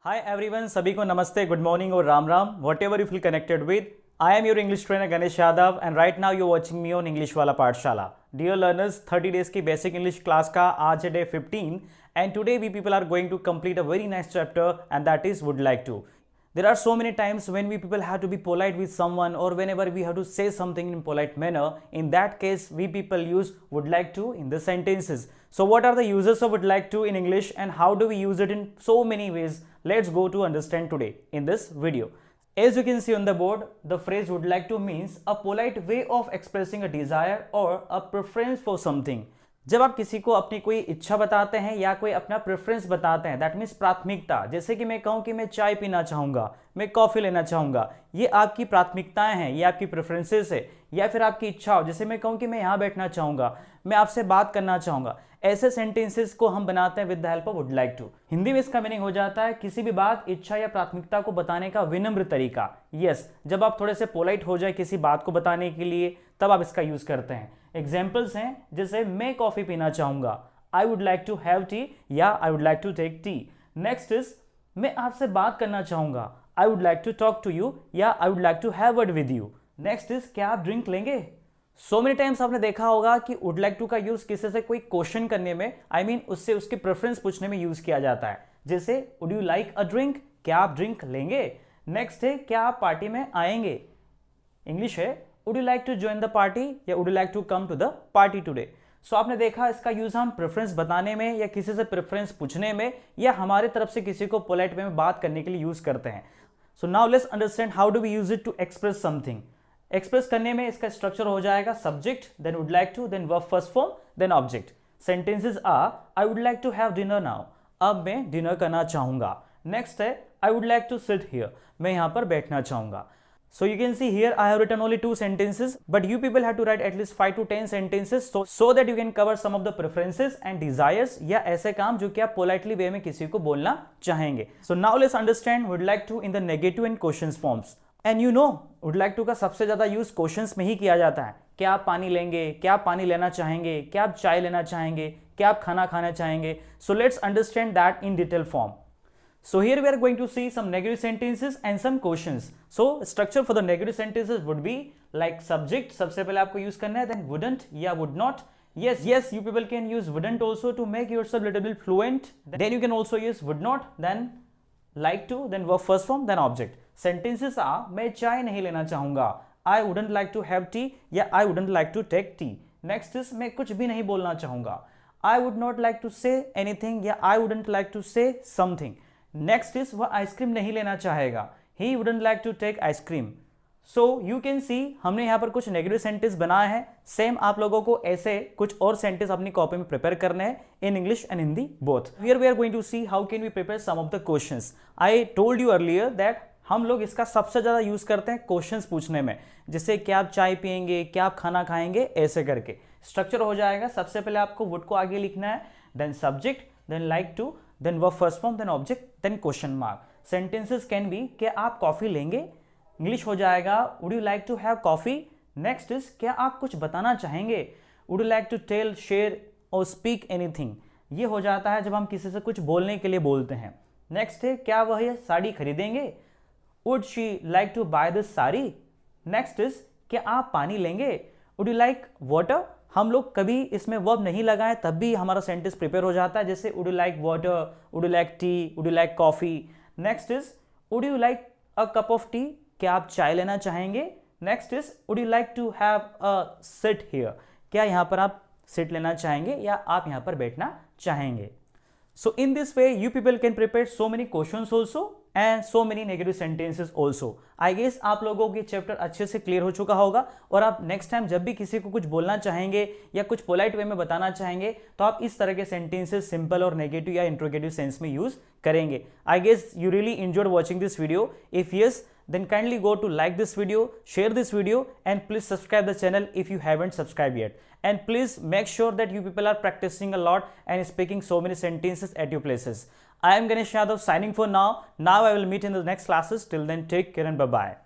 Hi everyone, सभी को नमस्ते, गुड मॉर्निंग और Ram Ram, what ever you feel connected with. I am your English trainer Ganesh Yadav and right now you watching me on English Wala Pathshala. Dear learners, 30 days की basic English class का आज है day 15 and today we people are going to complete a very nice chapter and that is would like to. There are so many times when we people have to be polite with someone or whenever we have to say something in polite manner. In that case, we people use would like to in the sentences. So what are the uses of would like to in English and how do we use it in so many ways? Let's go to understand today in this video. As you can see on the board, the phrase would like to means a polite way of expressing a desire or a preference for something. जब आप किसी को अपनी कोई इच्छा बताते हैं या कोई अपना प्रेफरेंस बताते हैं, दैट मीन्स प्राथमिकता, जैसे कि मैं कहूं कि मैं चाय पीना चाहूंगा, मैं कॉफी लेना चाहूंगा, ये आपकी प्राथमिकताएं हैं, ये आपकी प्रेफरेंसेस है, या फिर आपकी इच्छा हो, जैसे मैं कहूं कि मैं यहाँ बैठना चाहूंगा, मैं आपसे बात करना चाहूंगा। ऐसे सेंटेंसेस को हम बनाते हैं with the help of would like to. Hindi में इसका मीनिंग हो जाता है किसी भी बात, इच्छा या प्राथमिकता को बताने का विनम्र तरीका। यस, जब आप थोड़े से पोलाइट हो जाए किसी बात को बताने के लिए, तब आप इसका यूज करते हैं। एग्जाम्पल्स हैं जैसे मैं कॉफी पीना चाहूंगा, I would like to have tea, या I would like to take tea. Next is मैं आपसे बात करना चाहूंगा, I would like to talk to you, या I would like to have word with you. Next is क्या आप drink लेंगे। सो मेनी टाइम्स आपने देखा होगा कि वुड लाइक टू का यूज किसी से कोई क्वेश्चन करने में, आई मीन उससे उसकी प्रेफरेंस पूछने में यूज किया जाता है, जैसे would you like a drink, क्या आप ड्रिंक लेंगे। नेक्स्ट है क्या आप पार्टी में आएंगे। इंग्लिश है would you like to join the party, या would you like to come to the party today. So आपने देखा इसका यूज हम प्रेफरेंस बताने में, या किसी से प्रेफरेंस पूछने में, या हमारे तरफ से किसी को पोलाइट वे में बात करने के लिए यूज करते हैं। So now let's understand how do we use it to express something. Express करने में इसका स्ट्रक्चर हो जाएगा subject, then would like to, then verb first form, then object. Sentences are I would like to have dinner now, अब मैं dinner करना चाहूंगा। Next है I would like to sit here, मैं यहां पर बैठना चाहूंगा। So you can see here I have written only 2 sentences, but you people have to write at least 5 to 10 sentences so that you can cover some of the preferences and desires, या ऐसे काम जो कि आप politely way में किसी को बोलना चाहेंगे। So now let's understand would like to in the negative and questions forms. And you know would like to का सबसे ज्यादा यूज क्वेश्चंस में ही किया जाता है। क्या आप पानी लेंगे, क्या आप पानी लेना चाहेंगे, क्या आप चाय लेना चाहेंगे, क्या आप खाना खाना चाहेंगे। So let's understand that in detail form. So here we are going to see some negative sentences and some questions. So structure for the negative sentences would be like subject, सबसे पहले आपको यूज करना है, then wouldn't या would not. Yes, you people can use wouldn't also to make yourself little bit fluent. Then you can also use would not, then like to, then verb first form, then object. Sentences are मैं चाय नहीं लेना चाहूंगा, I wouldn't like to have tea, या I wouldn't like to take tea. Next is मैं कुछ भी नहीं बोलना चाहूंगा, I would not like to say anything, या I wouldn't like to say something. Next is वह आइसक्रीम नहीं लेना चाहेगा, he wouldn't like to take ice cream. So you can see हमने यहाँ पर कुछ नेगेटिव सेंटेंस बनाए हैं। सेम आप लोगों को ऐसे कुछ और सेंटेंस अपनी कॉपी में प्रिपेयर करने हैं in English and Hindi both. Here we are going to see how can we prepare some of the questions. I told you earlier that हम लोग इसका सबसे ज्यादा यूज करते हैं क्वेश्चंस पूछने में, जैसे क्या आप चाय पियेंगे, क्या आप खाना खाएंगे, ऐसे करके। स्ट्रक्चर हो जाएगा सबसे पहले आपको वुड को आगे लिखना है, then subject, then like to, then verb first form, then object, then question mark. Sentences can be क्या आप कॉफी लेंगे। इंग्लिश हो जाएगा would you like to have coffee. Next is क्या आप कुछ बताना चाहेंगे, would you like to tell, share or speak anything. ये हो जाता है जब हम किसी से कुछ बोलने के लिए बोलते हैं। नेक्स्ट है क्या वह ये साड़ी खरीदेंगे, would she like to buy this sari. Next is क्या आप पानी लेंगे, would you like water. हम लोग कभी इसमें वर्ब नहीं लगाएं तब भी हमारा सेंटेंस प्रिपेयर हो जाता है, जैसे would you like water, would you like tea, would you like coffee. Next is would you like a cup of tea, क्या आप चाय लेना चाहेंगे। Next is would you like to have a sit here, क्या यहाँ पर आप seat लेना चाहेंगे या आप यहाँ पर बैठना चाहेंगे। So in this way you people can prepare so many questions also and so many negative sentences also. I guess आप लोगों की चैप्टर अच्छे से क्लियर हो चुका होगा और आप नेक्स्ट टाइम जब भी किसी को कुछ बोलना चाहेंगे या कुछ पोलाइट वे में बताना चाहेंगे तो आप इस तरह के सेंटेंसेस सिंपल और नेगेटिव या इंट्रोगेटिव सेंस में यूज करेंगे। I guess you really enjoyed watching this video. If yes, then kindly go to like this video, share this video and please subscribe the channel if you haven't subscribed yet. And please make sure that you people are practicing a lot and speaking so many sentences at your places. I am Ganesh Yadav signing for now. Now I will meet in the next classes. Till then, take care and bye-bye.